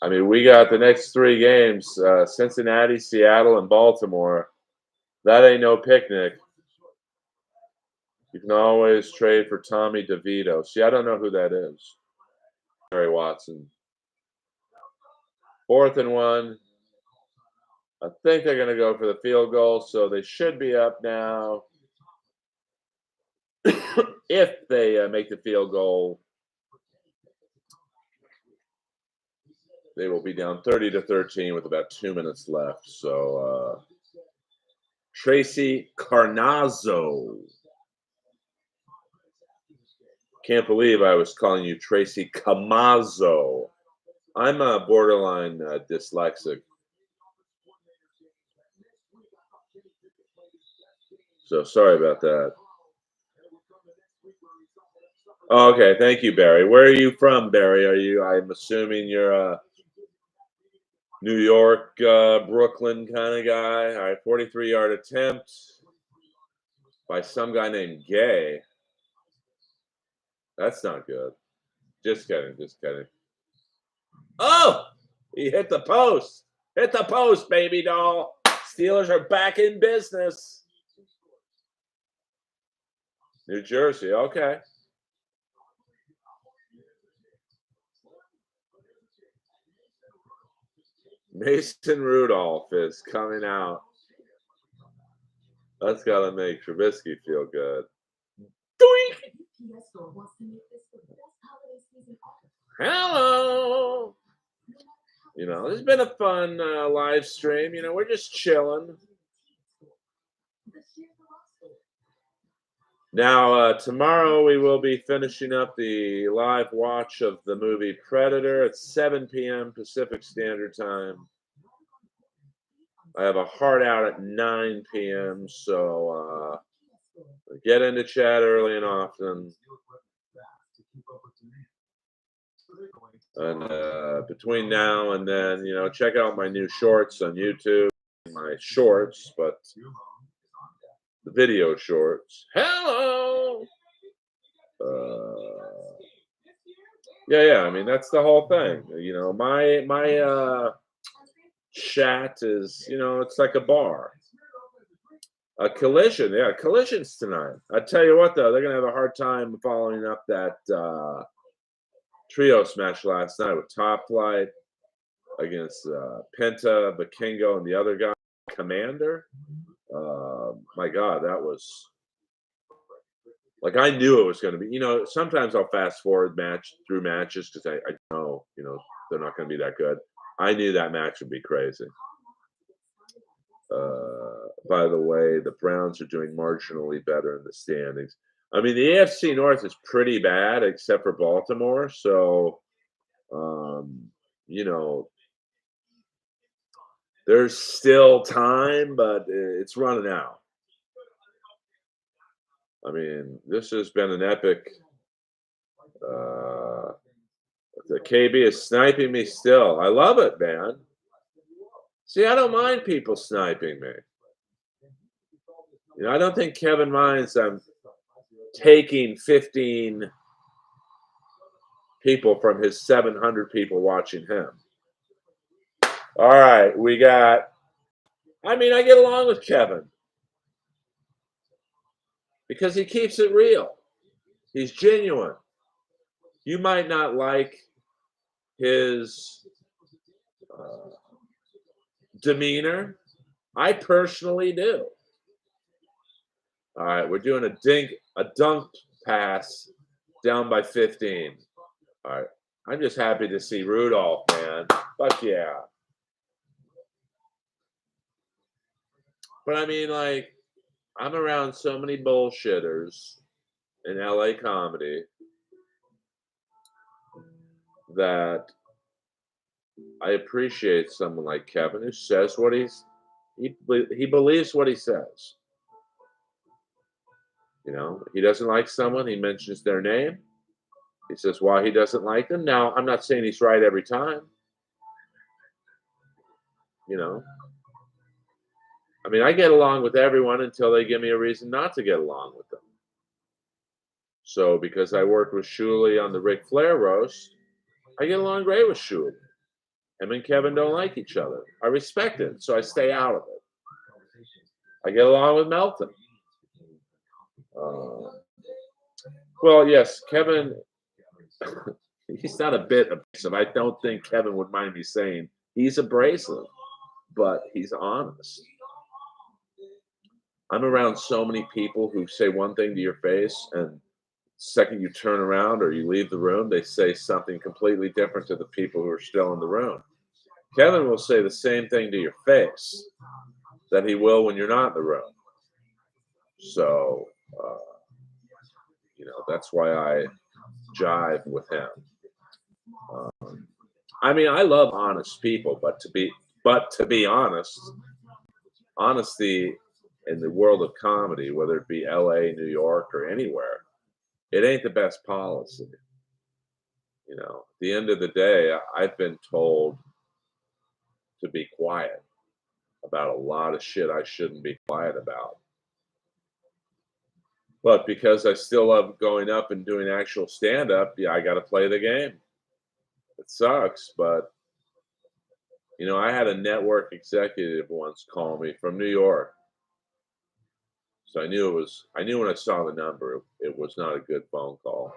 I mean, we got the next 3 games, Cincinnati, Seattle, and Baltimore. That ain't no picnic. You can always trade for Tommy DeVito. See, I don't know who that is. Mary Watson. 4th and 1. I think they're going to go for the field goal, so they should be up now. If they make the field goal, they will be down 30-13 with about 2 minutes left. So Tracy Carnazzo. Can't believe I was calling you Tracy Camazzo. I'm a borderline dyslexic. So sorry about that. Oh, okay, thank you, Barry. Where are you from, Barry? I'm assuming you're a New York, Brooklyn kind of guy. All right, 43-yard attempt by some guy named Gay. That's not good. Just kidding. Oh, he hit the post. Hit the post, baby doll. Steelers are back in business. New Jersey. Okay. Mason Rudolph is coming out. That's got to make Trubisky feel good. Doink! Hello. You know, this has been a fun live stream. You know, we're just chilling. Now, tomorrow we will be finishing up the live watch of the movie Predator at 7 p.m. Pacific Standard Time. I have a hard out at 9 p.m. So get into chat early and often. And between now and then, you know, check out my new shorts on YouTube. My shorts, but the video shorts. Hello. Yeah. I mean, that's the whole thing. You know, my chat is, you know, it's like a bar. A collision, yeah, collisions tonight. I tell you what, though, they're gonna have a hard time following up that trio smash last night with Top Flight against Penta, Vikingo, and the other guy, Commander. My God, that was like I knew it was going to be. You know, sometimes I'll fast forward through matches because I know, you know, they're not going to be that good. I knew that match would be crazy. By the way, the Browns are doing marginally better in the standings. I mean, the AFC North is pretty bad except for Baltimore. So, you know, there's still time, but it's running out. I mean, this has been an epic. The KB is sniping me still. I love it, man. See, I don't mind people sniping me. You know, I don't think Kevin minds I'm taking 15 people from his 700 people watching him. All right, we got. I mean, I get along with Kevin because he keeps it real. He's genuine. You might not like his demeanor. I personally do. All right, we're doing a dunk pass down by 15. All right, I'm just happy to see Rudolph, man. Fuck yeah. But I mean, like, I'm around so many bullshitters in LA comedy that I appreciate someone like Kevin who says what he believes what he says. You know, he doesn't like someone, he mentions their name. He says why he doesn't like them. Now, I'm not saying he's right every time. You know, I mean, I get along with everyone until they give me a reason not to get along with them. So, because I worked with Shuley on the Ric Flair roast, I get along great with Shuley. Him and Kevin don't like each other. I respect it, so I stay out of it. I get along with Melton. Well, yes, Kevin, he's not a bit abrasive. I don't think Kevin would mind me saying he's abrasive, but he's honest. I'm around so many people who say one thing to your face, and second you turn around or you leave the room, they say something completely different to the people who are still in the room. Kevin will say the same thing to your face that he will when you're not in the room. So, you know, that's why I jive with him. I mean, I love honest people, but to be honest, honesty in the world of comedy, whether it be LA, New York, or anywhere, it ain't the best policy. You know, at the end of the day, I've been told to be quiet about a lot of shit I shouldn't be quiet about. But because I still love going up and doing actual stand up, yeah, I got to play the game. It sucks, but you know, I had a network executive once call me from New York. So I knew when I saw the number, it was not a good phone call.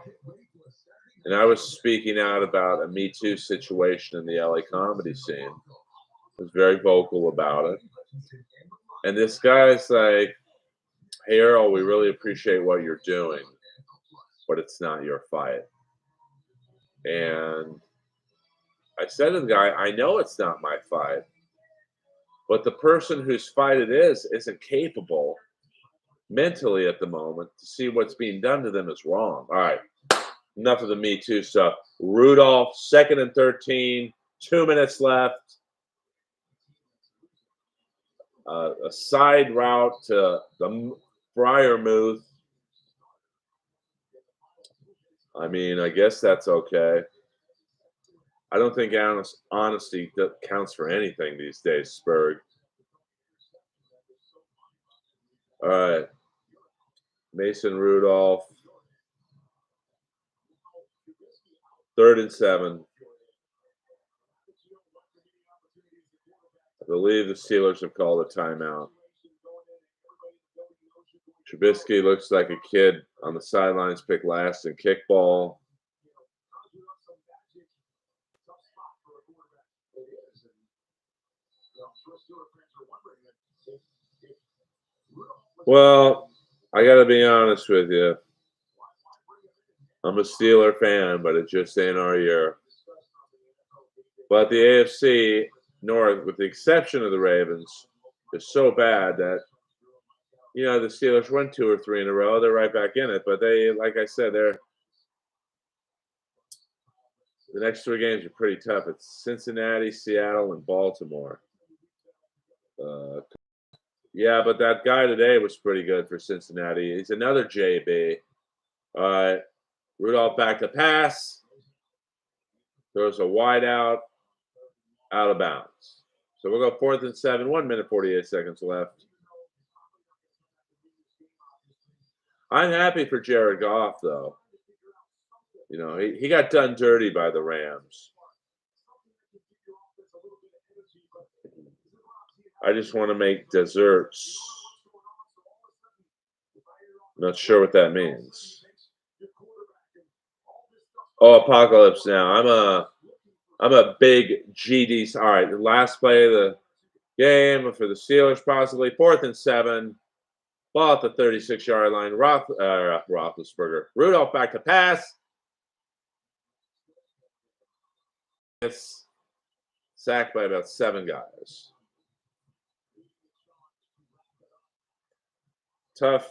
And I was speaking out about a Me Too situation in the LA comedy scene. I was very vocal about it. And this guy's like, "Hey Earl, we really appreciate what you're doing, but it's not your fight." And I said to the guy, "I know it's not my fight, but the person whose fight it is isn't capable mentally at the moment to see what's being done to them is wrong." All right, enough of the Me Too stuff. Rudolph, 2nd and 13, 2 minutes left. A side route to the Friarmouth. I mean, I guess that's okay. I don't think honesty counts for anything these days, Spurg. All right. Mason Rudolph. 3rd and 7. I believe the Steelers have called a timeout. Trubisky looks like a kid on the sidelines, picked last in kickball. Well, I got to be honest with you. I'm a Steeler fan, but it just ain't our year. But the AFC North, with the exception of the Ravens, is so bad that, you know, the Steelers won 2 or 3 in a row. They're right back in it. But they, like I said, the next 3 games are pretty tough. It's Cincinnati, Seattle, and Baltimore. Yeah, but that guy today was pretty good for Cincinnati. He's another JB. All right. Rudolph back to pass. Throws a wide out of bounds. So we'll go 4th and 7, 1 minute, 48 seconds left. I'm happy for Jared Goff, though. You know, he got done dirty by the Rams. I just want to make desserts. Not sure what that means. Oh, Apocalypse Now. I'm a big GD. All right, the last play of the game for the Steelers, possibly 4th and 7. Ball at the 36-yard line. Roethlisberger. Rudolph back to pass. It's sacked by about 7 guys. Tough.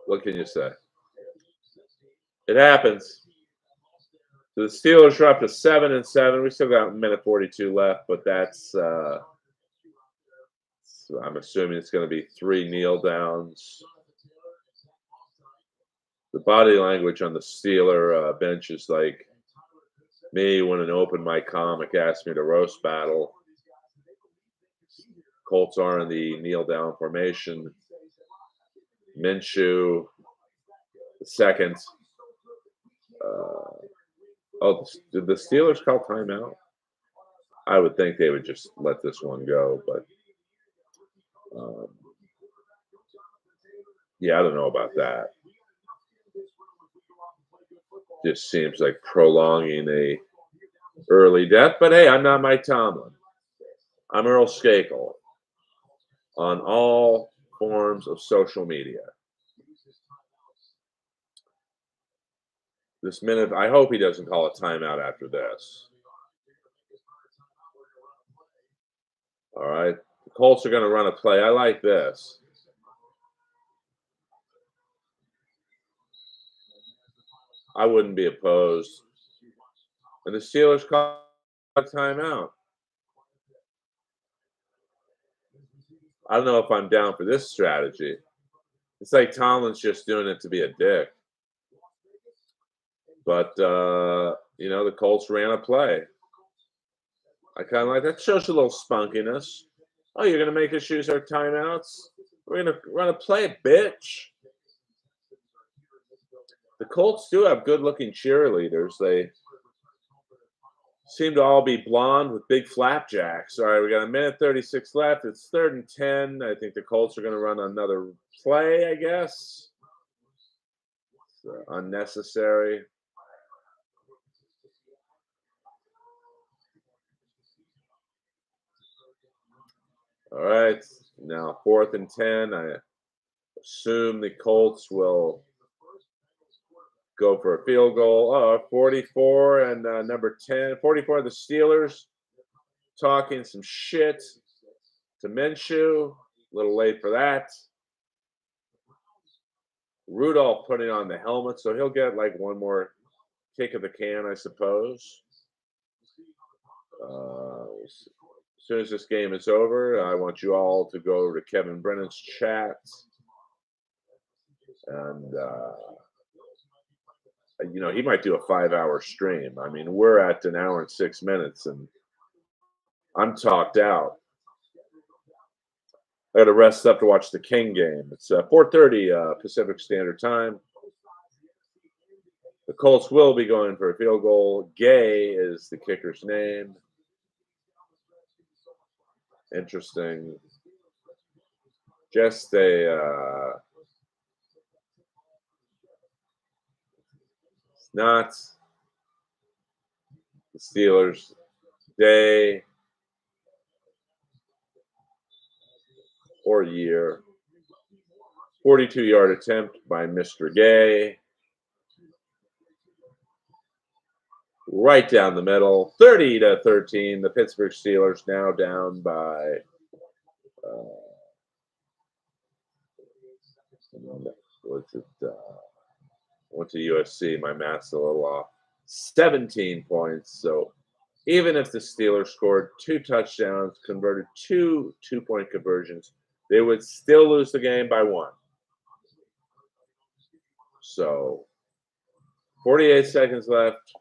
What can you say? It happens. So the Steelers are up to 7 and 7. We still got a minute 42 left, but that's I'm assuming it's going to be 3 kneel downs. The body language on the Steeler bench is like me when an open mic comic asked me to roast battle. Colts are in the kneel down formation. Minshew, the second. Did the Steelers call timeout? I would think they would just let this one go, but yeah, I don't know about that. Just seems like prolonging a early death. But hey, I'm not Mike Tomlin. I'm Earl Skakel on all forms of social media. This minute, I hope he doesn't call a timeout after this. All right. The Colts are going to run a play. I like this. I wouldn't be opposed. And the Steelers call a timeout. I don't know if I'm down for this strategy. It's like Tomlin's just doing it to be a dick. But, you know, the Colts ran a play. I kind of like that. Shows a little spunkiness. Oh, you're going to make us use our timeouts? We're going to run a play, bitch. The Colts do have good-looking cheerleaders. They seem to all be blonde with big flapjacks. All right, we got a minute 36 left. It's 3rd and 10. I think the Colts are going to run another play, I guess. Unnecessary. All right, now 4th and 10. I assume the Colts will go for a field goal. 44 and number 10. 44, the Steelers talking some shit to Minshew. A little late for that. Rudolph putting on the helmet, so he'll get like one more kick of the can, I suppose. As soon as this game is over, I want you all to go to Kevin Brennan's chat. And, he might do a 5-hour stream. I mean, we're at an hour and 6 minutes, and I'm talked out. I got to rest up to watch the King game. It's 4:30 Pacific Standard Time. The Colts will be going for a field goal. Gay is the kicker's name. Interesting. Just it's not the Steelers' day or year. 42-yard attempt by Mr. Gay. Right down the middle. 30-13. The Pittsburgh Steelers now down by what's it? Went to USC. My math's a little off. 17 points. So even if the Steelers scored 2 touchdowns, converted 2 two-point conversions, they would still lose the game by 1. So 48 seconds left.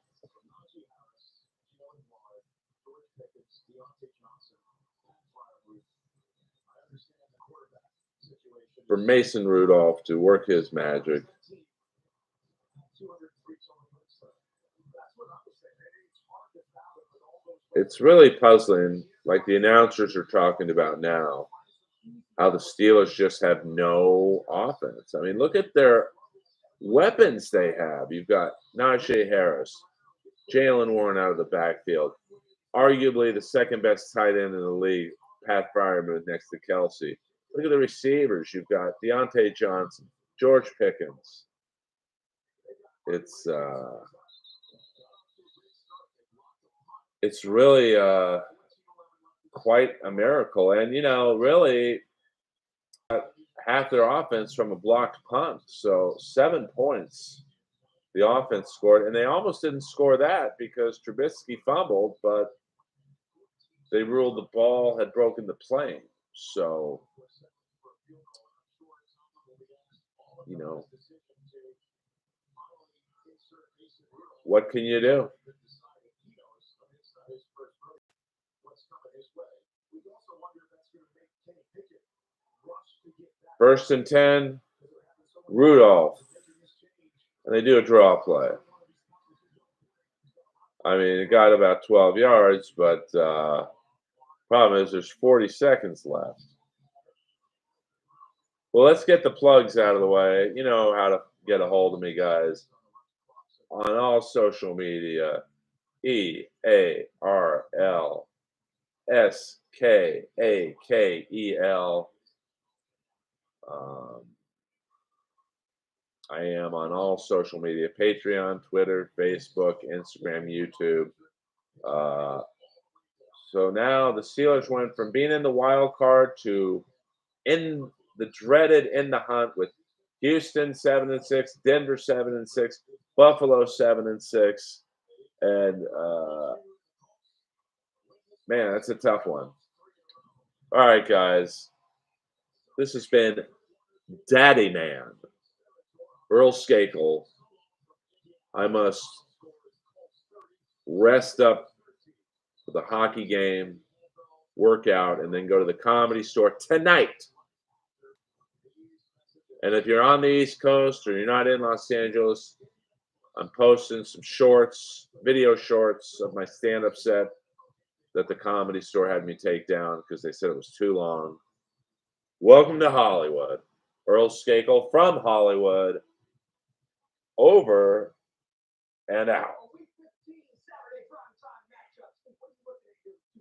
For Mason Rudolph to work his magic. It's really puzzling, like the announcers are talking about now, how the Steelers just have no offense. I mean, look at their weapons they have. You've got Najee Harris, Jalen Warren out of the backfield, arguably the second best tight end in the league, Pat Freiermuth next to Kelsey. Look at the receivers. You've got Deontay Johnson, George Pickens. It's really quite a miracle. And, really half their offense from a blocked punt. So 7 points the offense scored. And they almost didn't score that because Trubisky fumbled, but they ruled the ball had broken the plane. So, what can you do? First and 10, Rudolph. And they do a draw play. I mean, it got about 12 yards, but problem is there's 40 seconds left. Well, let's get the plugs out of the way. You know how to get a hold of me, guys. On all social media, EARLSKAKEL. I am on all social media, Patreon, Twitter, Facebook, Instagram, YouTube. So now the Steelers went from being in the wild card to in the dreaded in the hunt with Houston 7-6, Denver 7-6, Buffalo 7-6, and man, that's a tough one. All right, guys, this has been Daddy Man, Earl Skakel. I must rest up for the hockey game, work out, and then go to the Comedy Store tonight. And if you're on the East Coast or you're not in Los Angeles, I'm posting some shorts, video shorts of my stand-up set that the Comedy Store had me take down because they said it was too long. Welcome to Hollywood. Earl Skakel from Hollywood. Over and out.